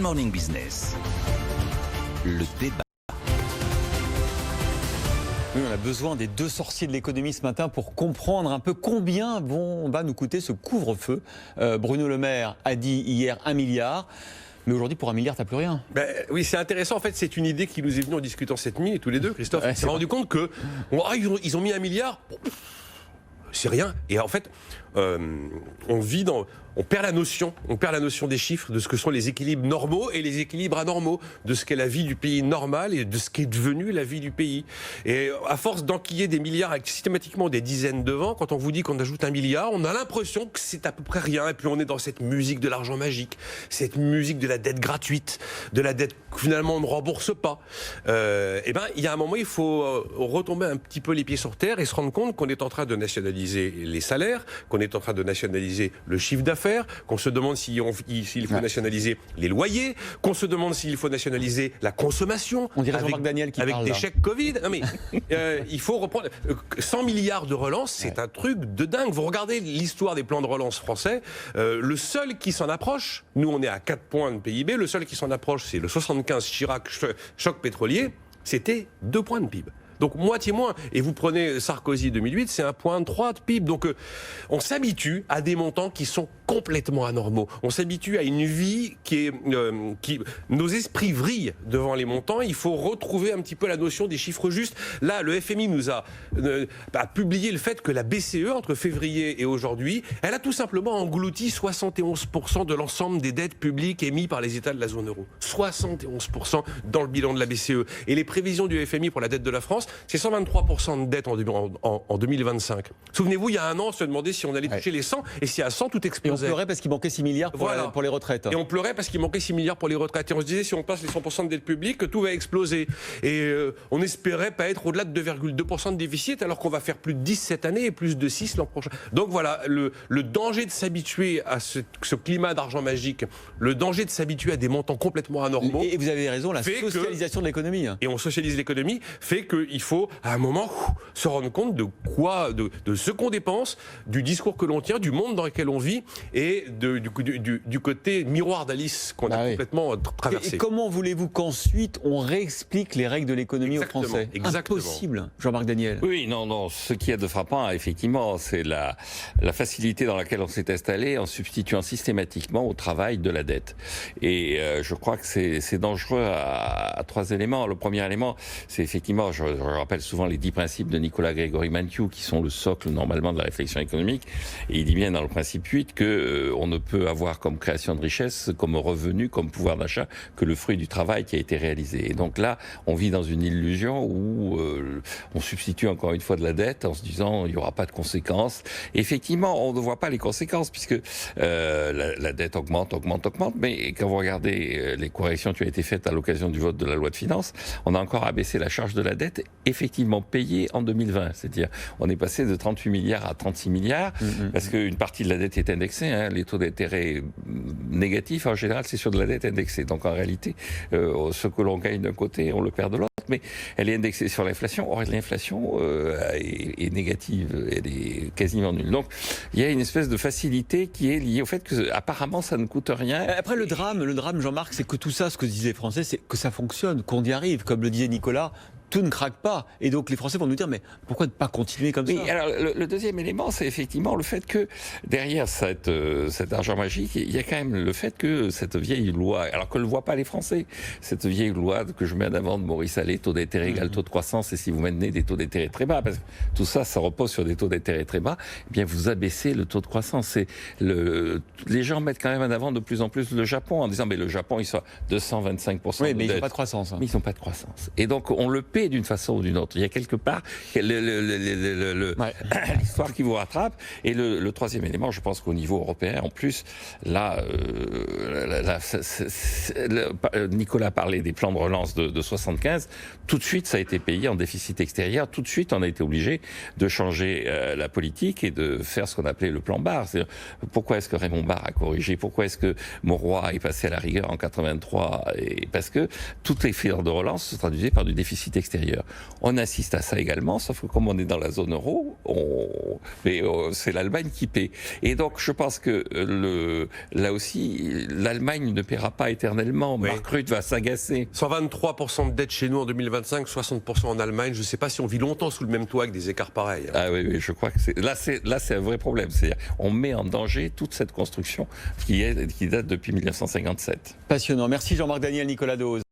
Morning Business, le débat. Oui, on a besoin des deux sorciers de l'économie ce matin pour comprendre un peu combien va nous coûter ce couvre-feu. Bruno Le Maire a dit hier 1 milliard. Mais aujourd'hui, pour 1 milliard, t'as plus rien. Oui, c'est intéressant. En fait, c'est une idée qui nous est venue en discutant cette nuit, tous les deux, Christophe. Ouais, on s'est rendu compte que ils ont mis 1 milliard. Bon, c'est rien. Et en fait, on perd la notion des chiffres, de ce que sont les équilibres normaux et les équilibres anormaux, de ce qu'est la vie du pays normal et de ce qu'est devenu la vie du pays. Et à force d'enquiller des milliards avec systématiquement des dizaines devant, quand on vous dit qu'on ajoute 1 milliard, on a l'impression que c'est à peu près rien. Et puis on est dans cette musique de l'argent magique, cette musique de la dette gratuite, de la dette que finalement on ne rembourse pas. Il y a un moment, il faut retomber un petit peu les pieds sur terre et se rendre compte qu'on est en train de nationaliser les salaires, qu'on est en train de nationaliser le chiffre d'affaires, qu'on se demande s'il faut nationaliser les loyers, qu'on se demande s'il faut nationaliser la consommation. On dirait Jean-Marc Daniel qui avec parle des là. chèques Covid. Non, mais, il faut reprendre 100 milliards de relance, c'est un truc de dingue. Vous regardez l'histoire des plans de relance français, le seul qui s'en approche, nous on est à 4 points de PIB, le seul qui s'en approche c'est le 75 Chirac choc pétrolier, c'était 2 points de PIB. Donc moitié moins. Et vous prenez Sarkozy 2008, c'est 1,3 de PIB. Donc on s'habitue à des montants qui sont complètement anormaux. On s'habitue à une vie nos esprits vrillent devant les montants. Il faut retrouver un petit peu la notion des chiffres justes. Là, le FMI nous a publié le fait que la BCE, entre février et aujourd'hui, elle a tout simplement englouti 71% de l'ensemble des dettes publiques émises par les États de la zone euro. 71% dans le bilan de la BCE. Et les prévisions du FMI pour la dette de la France, c'est 123% de dette en 2025. Souvenez-vous, il y a un an, on se demandait si on allait toucher les 100, et si à 100, tout explosait. Et on pleurait parce qu'il manquait 6 milliards pour les retraites. Et on pleurait parce qu'il manquait 6 milliards pour les retraites. Et on se disait, si on passe les 100% de dette publique, que tout va exploser. Et on espérait pas être au-delà de 2,2% de déficit, alors qu'on va faire plus de 10 cette année et plus de 6 l'an prochain. Donc voilà, le danger de s'habituer à ce climat d'argent magique, le danger de s'habituer à des montants complètement anormaux. Et vous avez raison, la socialisation de l'économie. Et on socialise l'économie, fait qu'il faut, à un moment, se rendre compte de ce qu'on dépense, du discours que l'on tient, du monde dans lequel on vit et du côté miroir d'Alice qu'on a complètement traversé. Et comment voulez-vous qu'ensuite on réexplique les règles de l'économie aux Français ? Exactement. Impossible, Jean-Marc Daniel. Oui, non. Ce qui est de frappant, effectivement, c'est la facilité dans laquelle on s'est installé en substituant systématiquement au travail de la dette. Et je crois que c'est dangereux à 3 éléments. Le premier élément, c'est effectivement, je rappelle souvent les 10 principes de Nicolas Grégory-Mankiw, qui sont le socle normalement de la réflexion économique. Et il dit bien dans le principe 8 qu'on ne peut avoir comme création de richesse, comme revenu, comme pouvoir d'achat, que le fruit du travail qui a été réalisé. Et donc là, on vit dans une illusion où on substitue encore une fois de la dette en se disant il n'y aura pas de conséquences. Et effectivement, on ne voit pas les conséquences puisque la dette augmente. Mais quand vous regardez les corrections qui ont été faites à l'occasion du vote de la loi de finances, on a encore abaissé la charge de la dette effectivement payée en 2020. C'est-à-dire, on est passé de 38 milliards à 36 milliards parce qu'une partie de la dette est indexée. Les taux d'intérêt négatifs, en général, c'est sur de la dette indexée. Donc en réalité, ce que l'on gagne d'un côté, on le perd de l'autre. Mais elle est indexée sur l'inflation. Or, l'inflation est négative, elle est quasiment nulle. Donc, il y a une espèce de facilité qui est liée au fait que, apparemment, ça ne coûte rien. Après, le drame, Jean-Marc, c'est que tout ça, ce que disaient les Français, c'est que ça fonctionne, qu'on y arrive. Comme le disait Nicolas, tout ne craque pas. Et donc les Français vont nous dire, mais pourquoi ne pas continuer comme ça ? Alors, le deuxième élément, c'est effectivement le fait que derrière cet argent magique, il y a quand même le fait que cette vieille loi, alors que ne le voient pas les Français, cette vieille loi que je mets en avant de Maurice Allais, taux d'intérêt égal taux de croissance, et si vous maintenez des taux d'intérêt très bas, parce que tout ça, ça repose sur des taux d'intérêt très bas, eh bien vous abaissez le taux de croissance. Les gens mettent quand même en avant de plus en plus le Japon, en disant, mais le Japon, il soit 225%. Oui, mais ils n'ont pas de croissance. Mais ils n'ont pas de croissance. Et donc, on le paie d'une façon ou d'une autre. Il y a quelque part l'histoire qui vous rattrape. Et le troisième élément, je pense qu'au niveau européen, en plus, là, Nicolas parlait des plans de relance de 75. Tout de suite, ça a été payé en déficit extérieur. Tout de suite, on a été obligé de changer la politique et de faire ce qu'on appelait le plan Barre. C'est-à-dire, pourquoi est-ce que Raymond Barre a corrigé ? Pourquoi est-ce que Mauroy est passé à la rigueur en 83 ? Et parce que toutes les filières de relance se traduisaient par du déficit extérieur. l'extérieur. On assiste à ça également, sauf que comme on est dans la zone euro, c'est l'Allemagne qui paie. Et donc je pense que là aussi, l'Allemagne ne paiera pas éternellement. Oui. Mark Rutte va s'agacer. 123% de dette chez nous en 2025, 60% en Allemagne. Je ne sais pas si on vit longtemps sous le même toit avec des écarts pareils. Ah oui, je crois que c'est un vrai problème. C'est-à-dire, on met en danger toute cette construction qui date depuis 1957. Passionnant. Merci Jean-Marc Daniel, Nicolas Dose.